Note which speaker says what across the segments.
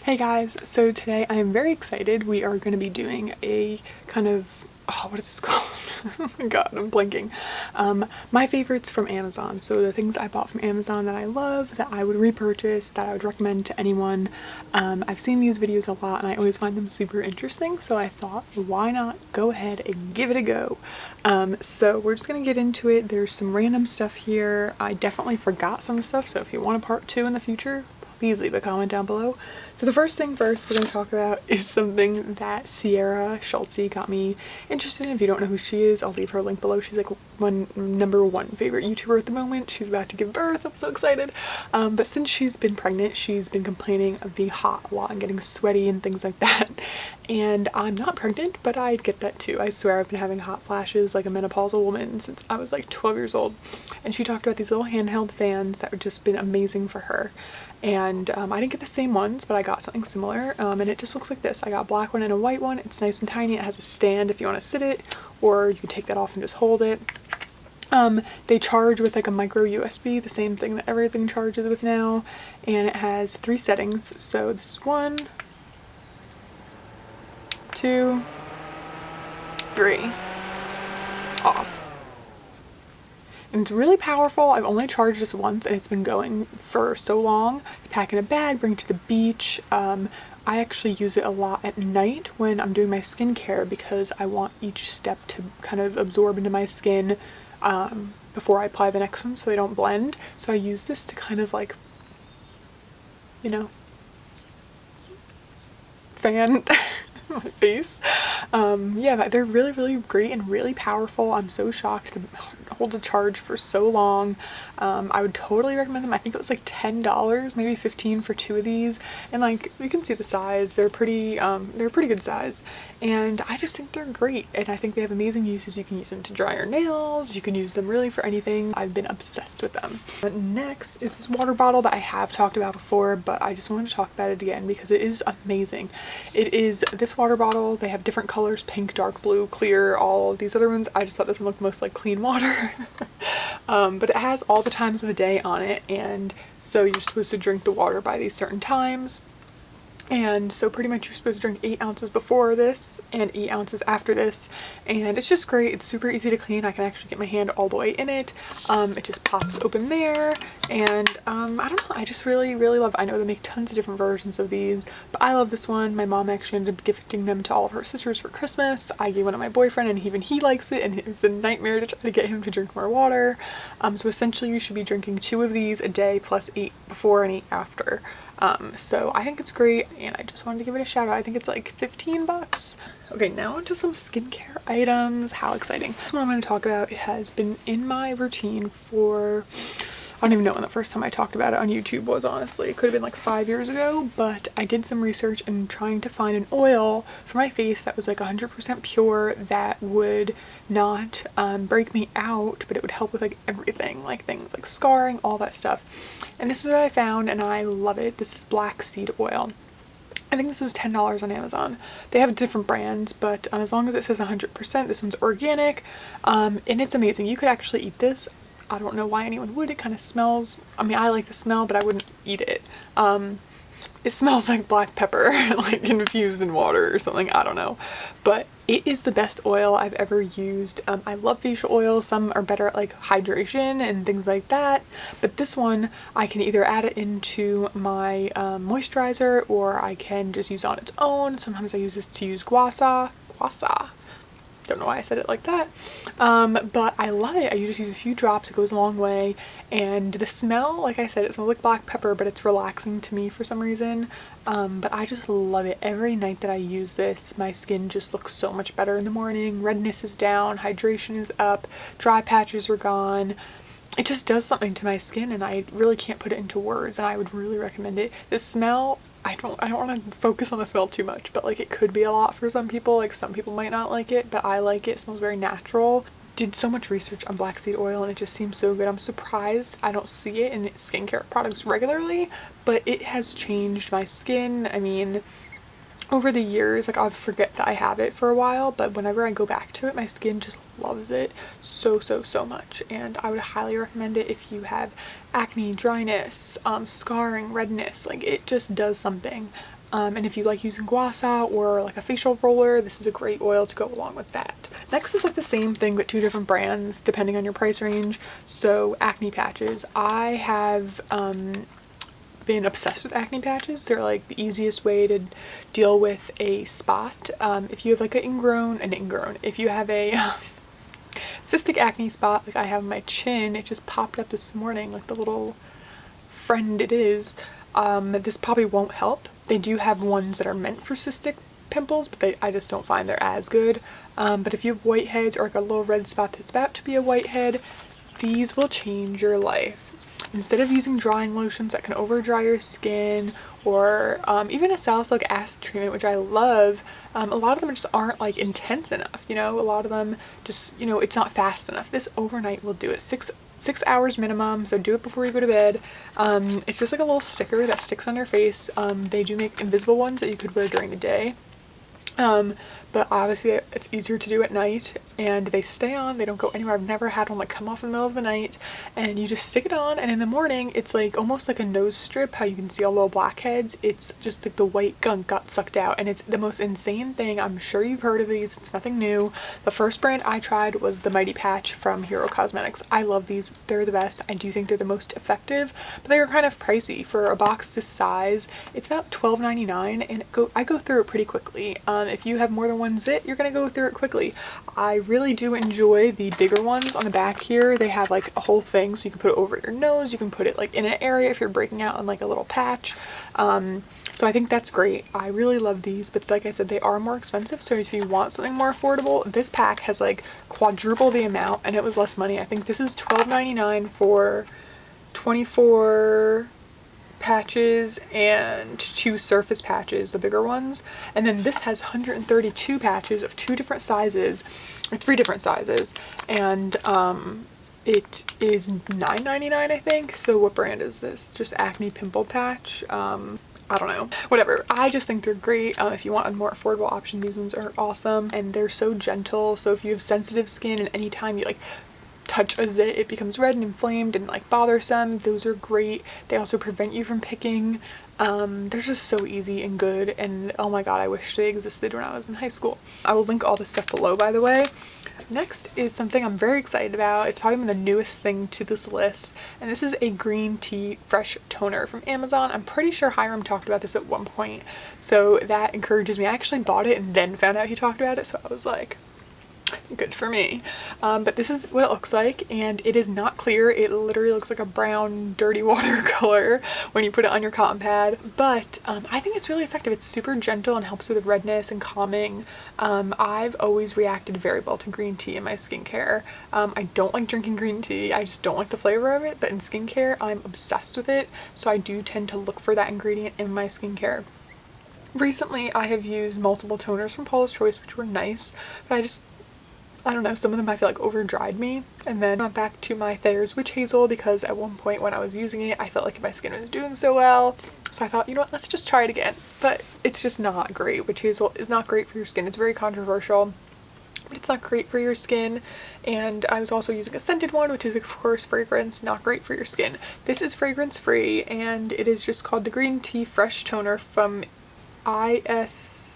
Speaker 1: Hey guys, so today I am very excited. We are going to be doing a kind of, what is this called? Oh my god, I'm blanking. My favorites from Amazon. So the things I bought from Amazon that I love, that I would repurchase, that I would recommend to anyone. I've seen these videos a lot and I always find them super interesting, so I thought, why not go ahead and give it a go? So we're just going to get into it. There's some random stuff here. I definitely forgot some stuff, so if you want a part 2 in the future, please leave a comment down below. So the first thing first we're going to talk about is something that Sierra Schultze got me interested in. If you don't know who she is, I'll leave her link below. She's like my #1 favorite YouTuber at the moment. She's about to give birth. I'm so excited. But since she's been pregnant, she's been complaining of being hot a lot and getting sweaty and things like that. And I'm not pregnant, but I get that too. I swear I've been having hot flashes like a menopausal woman since I was like 12 years old. And she talked about these little handheld fans that have just been amazing for her. And I didn't get the same ones, but I got something similar, and it just looks like this. I got a black one and a white one. It's nice and tiny. It has a stand if you want to sit it, or you can take that off and just hold it. They charge with like a micro USB, the same thing that everything charges with now, and it has 3 settings. So this is 1, 2, 3, off. And it's really powerful. I've only charged this once and it's been going for so long. Pack in a bag, bring it to the beach. I actually use it a lot at night when I'm doing my skincare because I want each step to kind of absorb into my skin before I apply the next one so they don't blend. So I use this to kind of like, you know, fan my face. Yeah, they're really great and really powerful. I'm so shocked it holds a charge for so long. I would totally recommend them. I think it was like $10, maybe $15 for 2 of these, and like you can see the size, they're a pretty good size, and I just think they're great, and I think they have amazing uses. You can use them to dry your nails, you can use them really for anything. I've been obsessed with them. But next is this water bottle that I have talked about before, but I just wanted to talk about it again because it is amazing. It is this water bottle. They have different colors: pink, dark blue, clear, all of these other ones. I just thought this one looked most like clean water. But it has all the times of the day on it, and so you're supposed to drink the water by these certain times. And so pretty much you're supposed to drink 8 ounces before this and 8 ounces after this, and it's just great. It's super easy to clean. I can actually get my hand all the way in it. It just pops open there, and I don't know, I just really love it. I know they make tons of different versions of these, but I love this one. My mom actually ended up gifting them to all of her sisters for Christmas. I gave one to my boyfriend and even he likes it, and it was a nightmare to try to get him to drink more water. So essentially you should be drinking 2 of these a day plus 8 before and 8 after. So I think it's great, and I just wanted to give it a shout out. I think it's like 15 bucks. Okay, now onto some skincare items. How exciting. This one I'm going to talk about has been in my routine for, I don't even know when the first time I talked about it on YouTube was, honestly. It could have been like 5 years ago, but I did some research and trying to find an oil for my face that was like 100% pure, that would not break me out, but it would help with like everything, like things like scarring, all that stuff. And this is what I found, and I love it. This is black seed oil. I think this was $10 on Amazon. They have different brands, but as long as it says 100%, this one's organic, and it's amazing. You could actually eat this. I don't know why anyone would. It kind of smells, I mean, I like the smell, but I wouldn't eat it. It smells like black pepper, like infused in water or something, I don't know. But it is the best oil I've ever used. I love facial oils. Some are better at like hydration and things like that, but this one I can either add it into my moisturizer, or I can just use it on its own. Sometimes I use this to use guasa. Don't know why I said it like that, but I love it. I just use a few drops. It goes a long way, and the smell, like I said, it smells like black pepper, but it's relaxing to me for some reason. But I just love it. Every night that I use this, my skin just looks so much better in the morning. Redness is down, hydration is up, dry patches are gone. It just does something to my skin, and I really can't put it into words, and I would really recommend it. The smell, I don't want to focus on the smell too much, but like it could be a lot for some people. Like some people might not like it, but I like it. It smells very natural. Did so much research on black seed oil and it just seems so good. I'm surprised I don't see it in skincare products regularly, but it has changed my skin. I mean, over the years, like I'll forget that I have it for a while, but whenever I go back to it, my skin just loves it so much, and I would highly recommend it if you have acne, dryness, scarring, redness. Like it just does something. And if you like using gua sha or like a facial roller, this is a great oil to go along with that. Next is like the same thing but 2 different brands depending on your price range. So Acne Patches. I have been obsessed with Acne Patches. They're like the easiest way to deal with a spot. If you have like if you have a cystic acne spot like I have on my chin, it just popped up this morning, like the little friend it is, this probably won't help. They do have ones that are meant for cystic pimples, but I just don't find they're as good. But if you have whiteheads or like a little red spot that's about to be a whitehead, these will change your life. Instead of using drying lotions that can over dry your skin, or even a salicylic acid treatment, which I love, a lot of them just aren't like intense enough, you know. A lot of them just, you know, it's not fast enough. This overnight will do it. Six hours minimum, so do it before you go to bed. It's just like a little sticker that sticks on your face. They do make invisible ones that you could wear during the day. But obviously it's easier to do at night, and they stay on, they don't go anywhere. I've never had one like come off in the middle of the night, and you just stick it on, and in the morning it's like almost like a nose strip, how you can see all little blackheads. It's just like the white gunk got sucked out, and it's the most insane thing. I'm sure you've heard of these, it's nothing new. The first brand I tried was the Mighty Patch from Hero Cosmetics. I love these, they're the best. I do think they're the most effective, but they are kind of pricey. For a box this size, it's about $12.99, and I go through it pretty quickly. If you have more than one zit, you're gonna go through it quickly. I really do enjoy the bigger ones on the back here. They have like a whole thing, so you can put it over your nose, you can put it like in an area if you're breaking out in like a little patch. So I think that's great. I really love these, but like I said, they are more expensive, so if you want something more affordable, this pack has like quadruple the amount and it was less money. I think this is $12.99 for 24 patches and 2 surface patches, the bigger ones, and then this has 132 patches of 2 different sizes, or 3 different sizes, and it is $9.99 I think. So what brand is this? Just Acne Pimple Patch. I don't know, whatever. I just think they're great. If you want a more affordable option, these ones are awesome, and they're so gentle. So if you have sensitive skin and anytime you like touch a zit, it becomes red and inflamed and like bothersome, those are great. They also prevent you from picking. They're just so easy and good, and oh my god, I wish they existed when I was in high school. I will link all this stuff below, by the way. Next is something I'm very excited about. It's probably the newest thing to this list, and this is a green tea fresh toner from Amazon. I'm pretty sure Hiram talked about this at one point, so that encourages me. I actually bought it and then found out he talked about it, so I was like, good for me. But this is what it looks like, and it is not clear. It literally looks like a brown dirty watercolor when you put it on your cotton pad, but I think it's really effective. It's super gentle and helps with redness and calming. I've always reacted very well to green tea in my skincare. I don't like drinking green tea, I just don't like the flavor of it, but in skincare I'm obsessed with it, so I do tend to look for that ingredient in my skincare. Recently I have used multiple toners from Paula's Choice, which were nice, but I don't know, some of them I feel like over dried me. And then I went back to my Thayer's Witch Hazel because at one point when I was using it, I felt like my skin was doing so well. So I thought, you know what, let's just try it again. But it's just not great. Witch Hazel is not great for your skin. It's very controversial, but it's not great for your skin. And I was also using a scented one, which is of course fragrance, not great for your skin. This is fragrance free, and it is just called the Green Tea Fresh Toner from ISNTREE.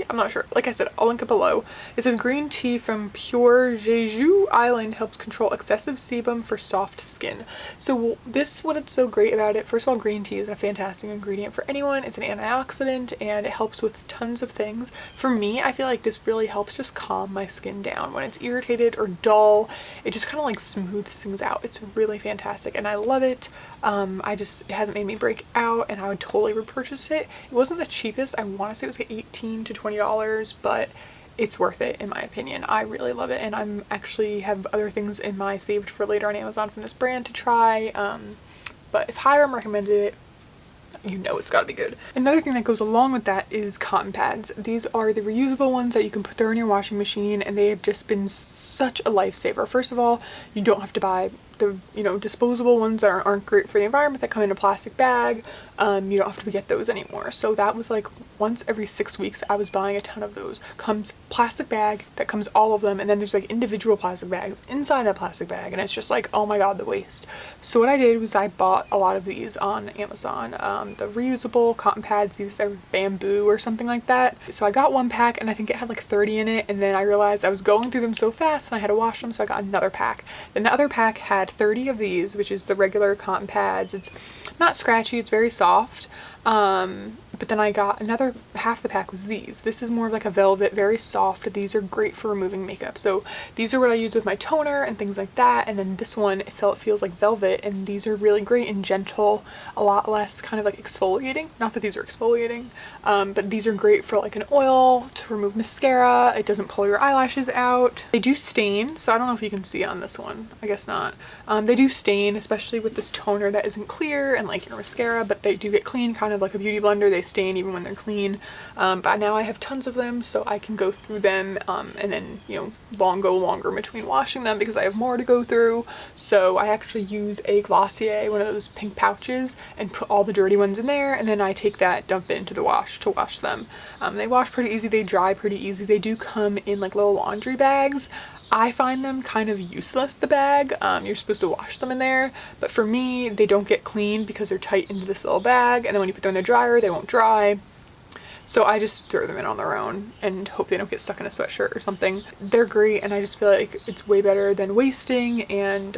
Speaker 1: I'm not sure. Like I said, I'll link it below. It says green tea from Pure Jeju Island helps control excessive sebum for soft skin. So this, what it's so great about it, first of all, green tea is a fantastic ingredient for anyone. It's an antioxidant and it helps with tons of things. For me, I feel like this really helps just calm my skin down when it's irritated or dull. It just kind of like smooths things out. It's really fantastic and I love it. It hasn't made me break out, and I would totally repurchase it. It wasn't the cheapest. I want to say it was like $18 to $20, but it's worth it in my opinion. I really love it, and I'm actually have other things in my saved for later on Amazon from this brand to try. But if Hiram recommended it, you know it's gotta be good. Another thing that goes along with that is cotton pads. These are the reusable ones that you can put there in your washing machine, and they have just been such a lifesaver. First of all, you don't have to buy the disposable ones that aren't great for the environment that come in a plastic bag. You don't have to get those anymore. So that was like once every 6 weeks I was buying a ton of those. Comes plastic bag that comes all of them, and then there's like individual plastic bags inside that plastic bag, and it's just like, oh my god, the waste. So what I did was I bought a lot of these on Amazon. The reusable cotton pads, these are bamboo or something like that. So I got one pack and I think it had like 30 in it, and then I realized I was going through them so fast and I had to wash them, so I got another pack. Then the other pack had 30 of these, which is the regular cotton pads. It's not scratchy, it's very soft. But then I got another half the pack was these. This is more of like a velvet, very soft. These are great for removing makeup. So these are what I use with my toner and things like that. And then this one, it feels like velvet, and these are really great and gentle, a lot less kind of like exfoliating. Not that these are exfoliating, but these are great for like an oil to remove mascara. It doesn't pull your eyelashes out. They do stain, so I don't know if you can see on this one. I guess not. They do stain, especially with this toner that isn't clear and like your mascara, but they do get clean, kind of like a beauty blender. They stain even when they're clean. But now I have tons of them, so I can go through them and then go longer between washing them because I have more to go through. So I actually use a Glossier, one of those pink pouches, and put all the dirty ones in there, and then I take that, dump it into the wash to wash them. They wash pretty easy, they dry pretty easy. They do come in like little laundry bags. I find them kind of useless, the bag. You're supposed to wash them in there, but for me, they don't get clean because they're tight into this little bag, and then when you put them in the dryer, they won't dry. So I just throw them in on their own and hope they don't get stuck in a sweatshirt or something. They're great, and I just feel like it's way better than wasting, and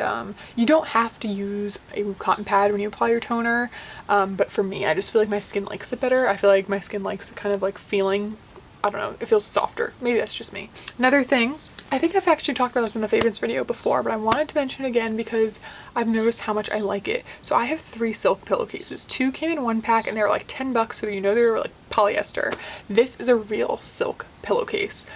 Speaker 1: you don't have to use a cotton pad when you apply your toner, but for me, I just feel like my skin likes it better. I feel like my skin likes the kind of like feeling, I don't know, it feels softer. Maybe that's just me. Another thing, I think I've actually talked about this in the favorites video before, but I wanted to mention it again because I've noticed how much I like it. So I have 3 silk pillowcases. 2 came in one pack and they were like $10, so they were like polyester. This is a real silk pillowcase.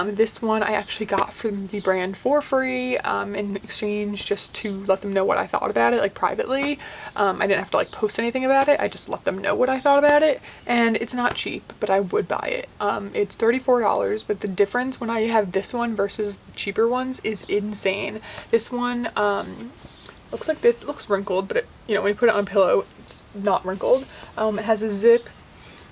Speaker 1: This one I actually got from the brand for free in exchange, just to let them know what I thought about it, like privately. I didn't have to like post anything about it. I just let them know what I thought about it, and it's not cheap, but I would buy it. It's $34, but the difference when I have this one versus the cheaper ones is insane. This one looks like this. It looks wrinkled, but when you put it on a pillow, it's not wrinkled. It has a zip,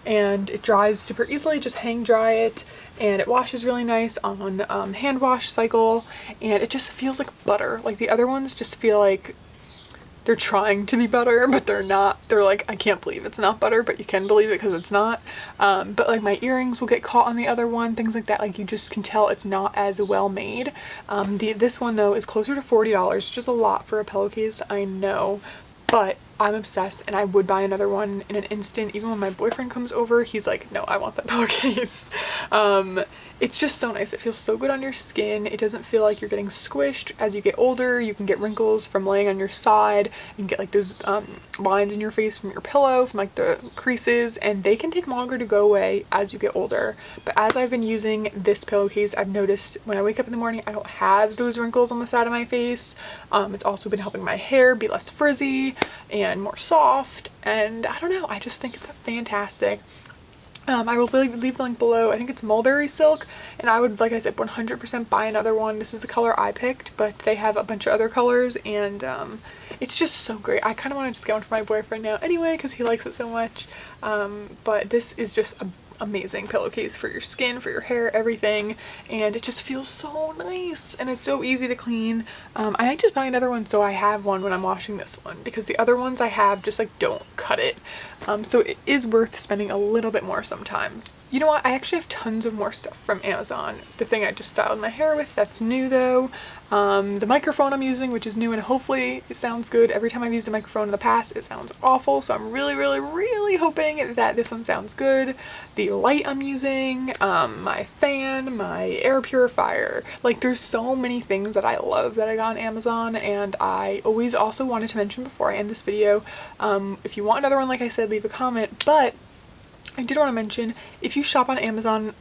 Speaker 1: and it dries super easily. Just hang dry it, and it washes really nice on hand wash cycle, and it just feels like butter. Like the other ones just feel like they're trying to be butter, but they're not. They're like, I can't believe it's not butter, but you can believe it because it's not. But like my earrings will get caught on the other one, things like that. Like you just can tell it's not as well made. This one though is closer to $40, which is a lot for a pillowcase, I know, but I'm obsessed, and I would buy another one in an instant. Even when my boyfriend comes over, he's like, no, I want that pillowcase. It's just so nice. It feels so good on your skin. It doesn't feel like you're getting squished. As you get older, you can get wrinkles from laying on your side. You can get like those lines in your face from your pillow, from like the creases, and they can take longer to go away as you get older. But as I've been using this pillowcase, I've noticed when I wake up in the morning, I don't have those wrinkles on the side of my face. It's also been helping my hair be less frizzy and more soft, and I don't know, I just think it's fantastic. I will leave the link below. I think it's mulberry silk, and I would, like I said, 100% buy another one. This is the color I picked, but they have a bunch of other colors, and it's just so great. I kind of want to just get one for my boyfriend now anyway because he likes it so much, but this is just a amazing pillowcase for your skin, for your hair, everything, and it just feels so nice, and it's so easy to clean. I might just buy another one so I have one when I'm washing this one, because the other ones I have just like don't cut it. So it is worth spending a little bit more sometimes. You know what, I actually have tons of more stuff from Amazon. The thing I just styled my hair with, that's new though. The microphone I'm using, which is new, and hopefully it sounds good. Every time I've used a microphone in the past, it sounds awful, so I'm really hoping that this one sounds good. The light I'm using, my fan, my air purifier, like there's so many things that I love that I got on Amazon. And I always also wanted to mention before I end this video, if you want another one, like I said, leave a comment, but I did want to mention, if you shop on Amazon,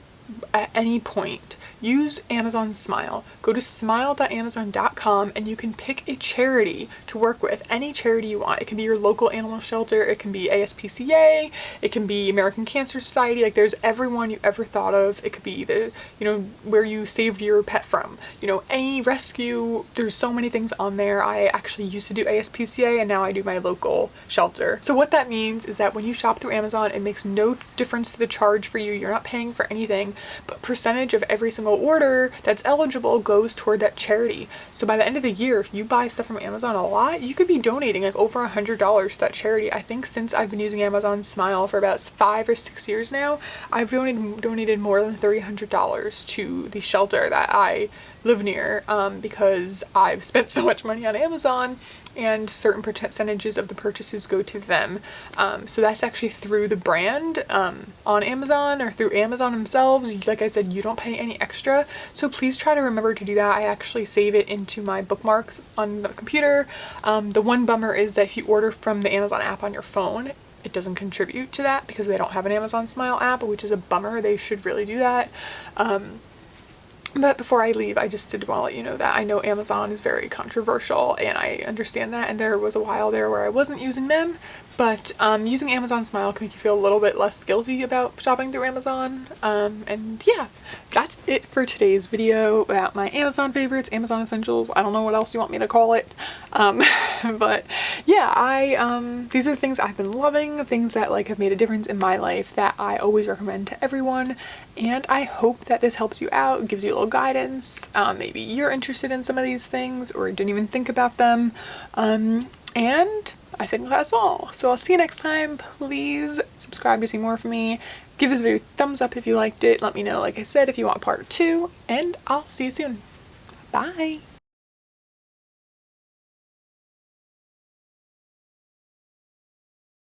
Speaker 1: at any point, use Amazon Smile. Go to smile.amazon.com and you can pick a charity to work with, any charity you want. It can be your local animal shelter, it can be ASPCA, it can be American Cancer Society, like there's everyone you ever thought of. It could be the, you know, where you saved your pet from, you know, any rescue. There's so many things on there. I actually used to do ASPCA and now I do my local shelter. So what that means is that when you shop through Amazon, it makes no difference to the charge for you. You're not paying for anything, but percentage of every single order that's eligible goes toward that charity. So by the end of the year, if you buy stuff from Amazon a lot, you could be donating like over $100 to that charity. I think since I've been using Amazon Smile for about 5 or 6 years now, I've donated more than $300 to the shelter that I live near, because I've spent so much money on Amazon and certain percentages of the purchases go to them. So that's actually through the brand on Amazon or through Amazon themselves. Like I said, you don't pay any extra. So please try to remember to do that. I actually save it into my bookmarks on the computer. The one bummer is that if you order from the Amazon app on your phone, it doesn't contribute to that because they don't have an Amazon Smile app, which is a bummer. They should really do that. But before I leave, I just did want to let you know that I know Amazon is very controversial and I understand that, and there was a while there where I wasn't using them, but using Amazon Smile can make you feel a little bit less guilty about shopping through Amazon. And yeah, that's it for today's video about my Amazon favorites, Amazon essentials. I don't know what else you want me to call it. But yeah, these are the things I've been loving, things that like have made a difference in my life that I always recommend to everyone. And I hope that this helps you out, gives you a little guidance. Maybe you're interested in some of these things or didn't even think about them. And I think that's all. So I'll see you next time. Please subscribe to see more from me. Give this video a thumbs up if you liked it. Let me know, like I said, if you want part 2, and I'll see you soon. Bye.